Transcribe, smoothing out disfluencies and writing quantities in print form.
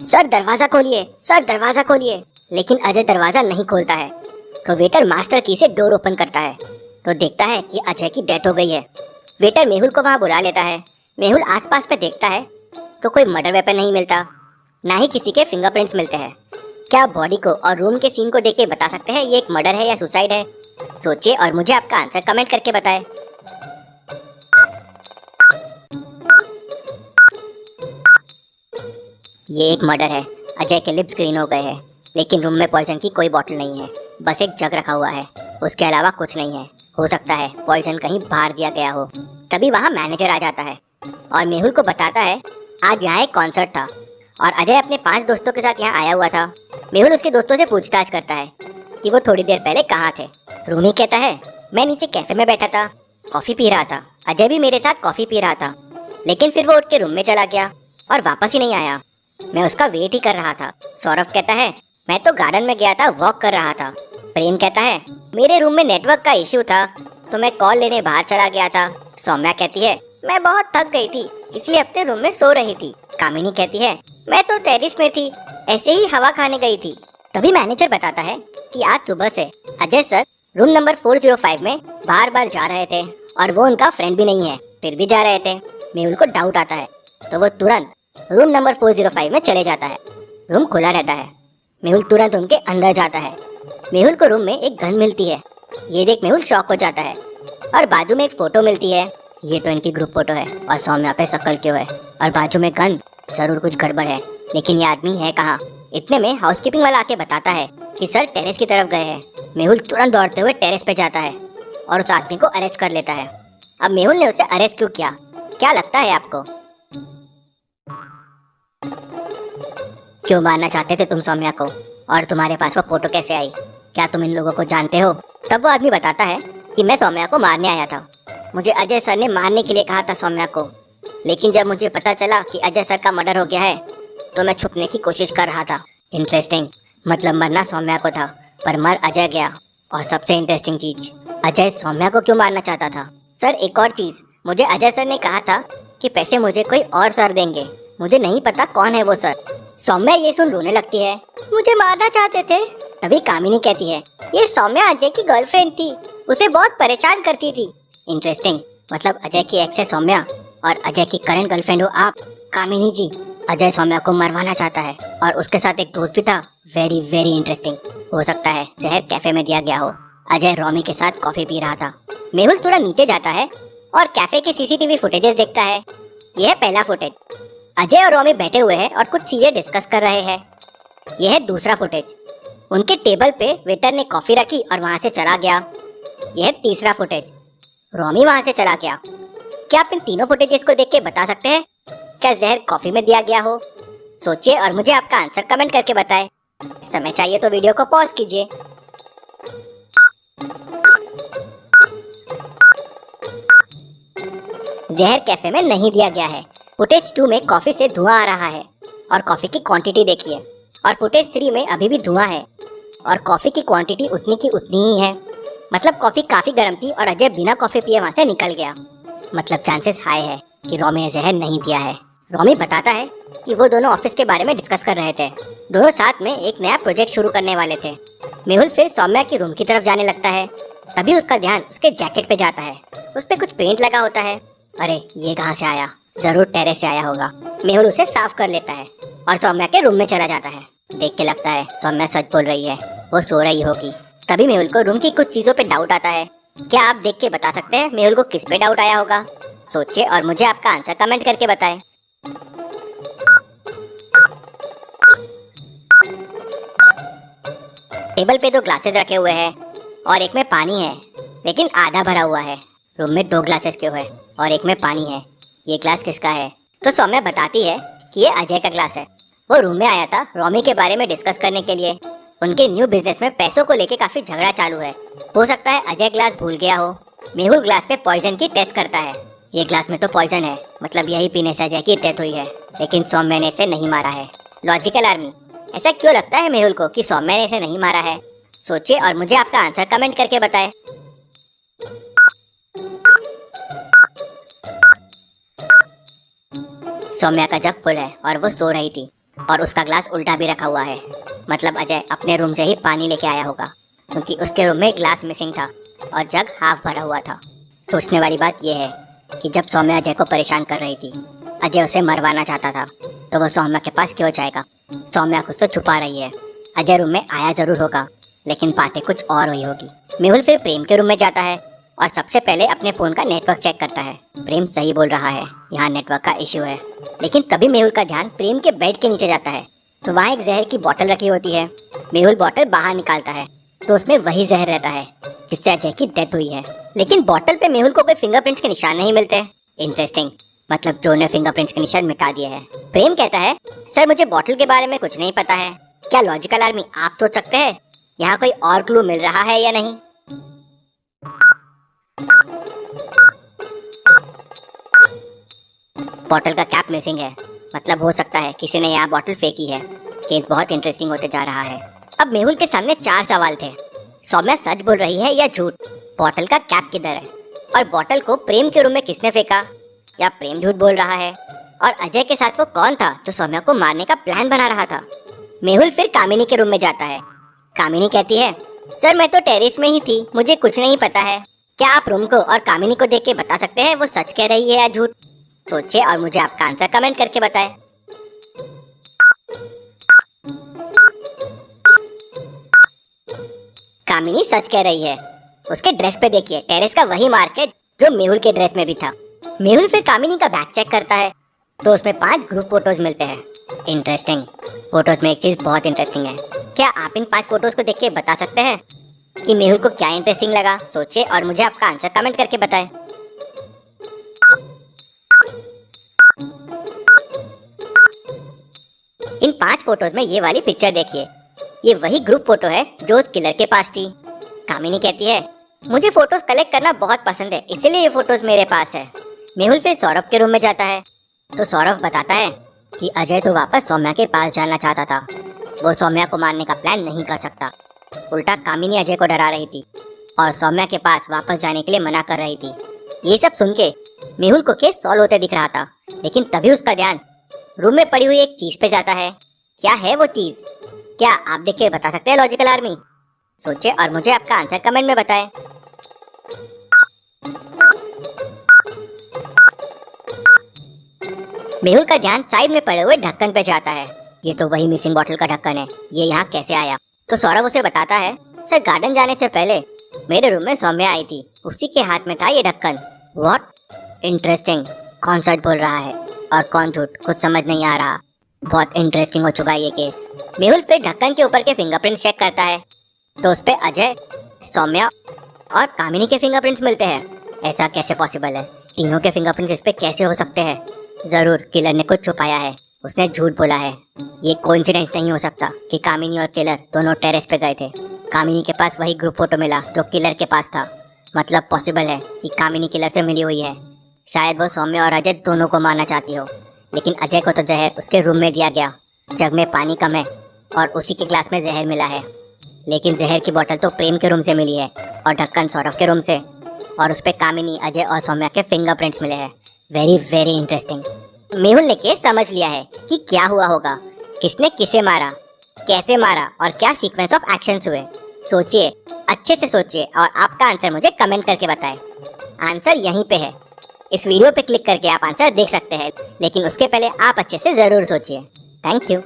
Sir दरवाजा खोलिए, sir दरवाजा खोलिए। लेकिन अजय दरवाजा नहीं खोलता है। तो वेटर मास्टर की से डोर ओपन करता है तो देखता है कि अजय की डेथ हो गई है। वेटर मेहुल को वहाँ बुला लेता है। मेहुल आसपास पे देखता है तो कोई मर्डर वेपन नहीं मिलता, ना ही किसी के फिंगरप्रिंट्स मिलते हैं। क्या आप बॉडी को और रूम के सीन को देख के बता सकते हैं ये एक मर्डर है या सुसाइड है? सोचिए और मुझे आपका आंसर कमेंट करके बताएं। ये एक मर्डर है। अजय के लिप्स ग्रीन हो गए हैं, लेकिन रूम में पॉइजन की कोई बॉटल नहीं है, बस एक जग रखा हुआ है। उसके अलावा कुछ नहीं है। हो सकता है पॉइजन कहीं बाहर दिया गया हो। तभी वहाँ मैनेजर आ जाता है और मेहुल को बताता है आज यहाँ एक कॉन्सर्ट था और अजय अपने 5 दोस्तों के साथ यहाँ आया हुआ था। मेहुल उसके दोस्तों से पूछताछ करता है कि वो थोड़ी देर पहले कहाँ थे। रूमी कहता है मैं नीचे कैफे में बैठा था, कॉफ़ी पी रहा था। अजय भी मेरे साथ कॉफ़ी पी रहा था, लेकिन फिर वो उठ के रूम में चला गया और वापस ही नहीं आया। मैं उसका वेट ही कर रहा था। सौरभ कहता है मैं तो गार्डन में गया था, वॉक कर रहा था। प्रेम कहता है मेरे रूम में नेटवर्क का इश्यू था तो मैं कॉल लेने बाहर चला गया था। सौम्या कहती है मैं बहुत थक गई थी इसलिए अपने रूम में सो रही थी। कामिनी कहती है मैं तो टेरिस में थी, ऐसे ही हवा खाने गई थी। तभी मैनेजर बताता है कि आज सुबह से अजय सर रूम नंबर 405 में बार बार जा रहे थे और वो उनका फ्रेंड भी नहीं है, फिर भी जा रहे थे। मेहुल को डाउट आता है तो वो तुरंत रूम नंबर 405 में चले जाता है। रूम खुला रहता है। मेहुल तुरंत उनके अंदर जाता है। मेहुल को रूम में एक गन मिलती है। ये देख मेहुल शॉक हो जाता है और बाजू में एक फोटो मिलती है। ये तो इनकी ग्रुप फोटो है और सौम्या पे शक्ल क्यों है और बाजू में गन, जरूर कुछ गड़बड़ है। लेकिन ये आदमी है कहाँ? इतने में हाउसकीपिंग वाला आके बताता है कि सर टेरेस की तरफ गए हैं। मेहुल तुरंत दौड़ते हुए टेरेस पे जाता है और उस आदमी को अरेस्ट कर लेता है। अब मेहुल ने उसे अरेस्ट क्यों किया, क्या लगता है आपको? क्यों मारना चाहते थे तुम सौम्या को, और तुम्हारे पास वो फोटो कैसे आई? क्या तुम इन लोगों को जानते हो? तब वो आदमी बताता है कि मैं सौम्या को मारने आया था। मुझे अजय सर ने मारने के लिए कहा था सौम्या को, लेकिन जब मुझे पता चला कि अजय सर का मर्डर हो गया है तो मैं छुपने की कोशिश कर रहा था। इंटरेस्टिंग, मतलब मरना सौम्या को था पर मर अजय गया। और सबसे इंटरेस्टिंग चीज, अजय सौम्या को क्यों मारना चाहता था? सर एक और चीज, मुझे अजय सर ने कहा था कि पैसे मुझे कोई और सर देंगे, मुझे नहीं पता कौन है वो सर। सौम्या ये सुन रोने लगती है। मुझे मारना चाहते थे। तभी कामिनी कहती है ये सौम्या अजय की गर्लफ्रेंड थी, उसे बहुत परेशान करती थी। इंटरेस्टिंग, मतलब अजय की एक्स है सौम्या और अजय की करंट गर्लफ्रेंड हो आप। कामिनी जी, अजय सौम्या को मरवाना चाहता है और उसके साथ एक दोस्त भी था। Very very interesting. हो सकता है जहर कैफे में दिया गया हो। अजय रोमी के साथ कॉफी पी रहा था। मेहुल तुरंत नीचे जाता है और कैफे के सीसीटीवी फुटेजेस देखता है। यह है पहला फुटेज, अजय और रोमी बैठे हुए हैं और कुछ चीजें डिस्कस कर रहे हैं। यह है दूसरा फुटेज, उनके टेबल पे वेटर ने कॉफी रखी और वहां से चला गया। यह है तीसरा फुटेज, रोमी वहां से चला गया। क्या आप इन तीनों फुटेजेस को देख के बता सकते हैं क्या जहर कॉफी में दिया गया हो? सोचिए और मुझे आपका आंसर कमेंट करके बताएं। समय चाहिए तो वीडियो को पॉज कीजिए। जहर कैफे में नहीं दिया गया है। फुटेज 2 में कॉफी से धुआं आ रहा है और कॉफी की क्वांटिटी देखिए। और फुटेज 3 में अभी भी धुआं है और कॉफी की क्वांटिटी उतनी की उतनी ही है। मतलब कॉफी काफी गर्म थी और अजय बिना कॉफी पिए वहां से निकल गया। मतलब चांसेस हाई है कि रोमी ने जहर नहीं दिया है। रोमी बताता है कि वो दोनों ऑफिस के बारे में डिस्कस कर रहे थे। दोनों साथ में एक नया प्रोजेक्ट शुरू करने वाले थे। मेहुल फिर सौम्या की रूम की तरफ जाने लगता है। तभी उसका ध्यान उसके जैकेट पे जाता है। उस पे कुछ पेंट लगा होता है। अरे ये कहाँ से आया? जरूर टेरेस से आया होगा। मेहुल उसे साफ कर लेता है और सौम्या के रूम में चला जाता है। देख के लगता है सौम्या सच बोल रही है, वो सो रही होगी। तभी मेहुल को रूम की कुछ चीजों पे डाउट आता है। क्या आप देख के बता सकते हैं मेहुल को किस पे डाउट आया होगा? सोचिए और मुझे आपका आंसर कमेंट करके बताएं। टेबल पे 2 ग्लासेस रखे हुए हैं और एक में पानी है, लेकिन आधा भरा हुआ है। रूम में 2 ग्लासेस क्यों है और एक में पानी है? ये ग्लास किसका है? तो सौम्या बताती है कि ये अजय का ग्लास है। वो रूम में आया था रोमी के बारे में डिस्कस करने के लिए। उनके न्यू बिजनेस में पैसों को लेके काफी झगड़ा चालू है। हो सकता है अजय ग्लास भूल गया हो। मेहुल ग्लास पे पॉइजन की टेस्ट करता है। ये ग्लास में तो पॉइजन है, मतलब यही पीने से अजय की डेथ हुई है, लेकिन सौम्या ने इसे नहीं मारा है। लॉजिकल आर्मी, ऐसा क्यों लगता है मेहुल को कि सौम्या ने इसे नहीं मारा है? सोचिए और मुझे आपका आंसर कमेंट करके बताएं। सौम्या का जग फुल है और वो सो रही थी। और उसका ग्लास उल्टा भी रखा हुआ है। मतलब अजय अपने रूम से ही पानी लेके आया होगा, क्योंकि उसके रूम में ग्लास मिसिंग था और जग हाफ भरा हुआ था। सोचने वाली बात यह है कि जब सौम्या अजय को परेशान कर रही थी, अजय उसे मरवाना चाहता था, तो वो सौम्या के पास क्यों जाएगा? सौम्या कुछ तो छुपा रही है। अजय रूम में आया जरूर होगा, लेकिन बातें कुछ और हुई होगी। मेहुल फिर प्रेम के रूम में जाता है और सबसे पहले अपने फ़ोन का नेटवर्क चेक करता है। प्रेम सही बोल रहा है, यहाँ नेटवर्क का इश्यू है। लेकिन तभी मेहुल का ध्यान प्रेम के बेड के नीचे जाता है, तो वहाँ एक जहर की बोतल रखी होती है। मेहुल बोतल बाहर निकालता है तो उसमें वही जहर रहता है जिससे अजय की डेथ हुई है। लेकिन बोतल पे मेहुल को कोई फिंगरप्रिंट्स के निशान नहीं मिलते। इंटरेस्टिंग, मतलब जो ने फिंगरप्रिंट्स के निशान मिटा दिए हैं। प्रेम कहता है, सर मुझे बोतल के बारे में कुछ नहीं पता है। क्या लॉजिकल आर्मी आप सोच सकते हैं यहाँ कोई और क्लू मिल रहा है या नहीं? बोतल का कैप मिसिंग है, मतलब हो सकता है किसी ने यहाँ बोतल फेंकी है। केस बहुत इंटरेस्टिंग होते जा रहा है। अब मेहुल के सामने 4 सवाल थे। सौम्या सच बोल रही है या झूठ? बोतल का कैप किधर है? और बोतल को प्रेम के रूम में किसने फेंका? या प्रेम झूठ बोल रहा है? और अजय के साथ वो कौन था जो सौम्या को मारने का प्लान बना रहा था? मेहुल फिर कामिनी के रूम में जाता है। कामिनी कहती है, सर मैं तो टेरेस में ही थी, मुझे कुछ नहीं पता है। क्या आप रूम को और कामिनी को देख के बता सकते हैं वो सच कह रही है या झूठ? सोचिए और मुझे आपका आंसर कमेंट करके बताएं। कामिनी सच कह रही है। उसके ड्रेस पे देखिए, टेरेस का वही मार्क है जो मेहुल के ड्रेस में भी था। मेहुल फिर कामिनी का बैग चेक करता है तो उसमें 5 ग्रुप फोटोज मिलते हैं। इंटरेस्टिंग। फोटोज में एक चीज बहुत इंटरेस्टिंग है। क्या आप इन 5 फोटोज को देख के बता सकते हैं कि मेहुल को क्या इंटरेस्टिंग लगा? सोचिए और मुझे आपका आंसर कमेंट करके बताएं। इन 5 फोटोज में ये वाली पिक्चर देखिए, ये वही ग्रुप फोटो है जो उस किलर के पास थी। कामिनी कहती है, मुझे फोटोज कलेक्ट करना बहुत पसंद है, इसलिए ये फोटोज मेरे पास है। मेहुल फिर सौरभ के रूम में जाता है तो सौरभ बताता है कि अजय तो वापस सौम्या के पास जाना चाहता था, वो सौम्या को मारने का प्लान नहीं कर सकता। उल्टा कामिनी अजय को डरा रही थी और सौम्या के पास वापस जाने के लिए मना कर रही थी। ये सब सुन के मेहुल को केस सॉल्व होते दिख रहा था, लेकिन तभी उसका ध्यान रूम में पड़ी हुई एक चीज पे जाता है। क्या है वो चीज? क्या आप देख के बता सकते हैं लॉजिकल आर्मी? सोचिए और मुझे आपका आंसर कमेंट में बताएं। मेहुल का ध्यान साइड में पड़े हुए ढक्कन पे जाता है। ये तो वही मिसिंग बॉटल का ढक्कन है, ये यहाँ कैसे आया? तो सौरभ उसे बताता है, सर गार्डन जाने से पहले मेरे रूम में सौम्या आई थी, उसी के हाथ में था ये ढक्कन। व्हाट? इंटरेस्टिंग। कौन सच बोल रहा है और कौन झूठ, कुछ समझ नहीं आ रहा। बहुत इंटरेस्टिंग हो चुका है ये केस। मेहुल फिर ढक्कन के ऊपर के फिंगरप्रिंट चेक करता है तो उस पे अजय, सौम्या और कामिनी के फिंगरप्रिंट्स मिलते हैं। ऐसा कैसे पॉसिबल है? तीनों के फिंगरप्रिंट्स इस पे कैसे हो सकते हैं? जरूर किलर ने कुछ छुपाया है, उसने झूठ बोला है। ये कोइंसिडेंस नहीं हो सकता कि कामिनी और किलर दोनों टेरेस पे गए थे। कामिनी के पास वही ग्रुप फोटो मिला जो किलर के पास था, मतलब पॉसिबल है कि कामिनी किलर से मिली हुई है। शायद वो सौम्या और अजय दोनों को मारना चाहती हो, लेकिन अजय को तो जहर उसके रूम में दिया गया। जग में पानी कम है और उसी के ग्लास में जहर मिला है, लेकिन जहर की बोतल तो प्रेम के रूम से मिली है और ढक्कन सौरभ के रूम से, और उस पे कामिनी, अजय और सौम्या के फिंगरप्रिंट्स मिले हैं। Very very interesting. मेहुल ने केस समझ लिया है कि क्या हुआ होगा, किसने किसे मारा, कैसे मारा और क्या सीक्वेंस ऑफ एक्शंस हुए। सोचिए, अच्छे से सोचिए और आपका आंसर मुझे कमेंट करके बताएं। आंसर यहीं पे है, इस वीडियो पे क्लिक करके आप आंसर देख सकते हैं, लेकिन उसके पहले आप अच्छे से ज़रूर सोचिए। Thank you.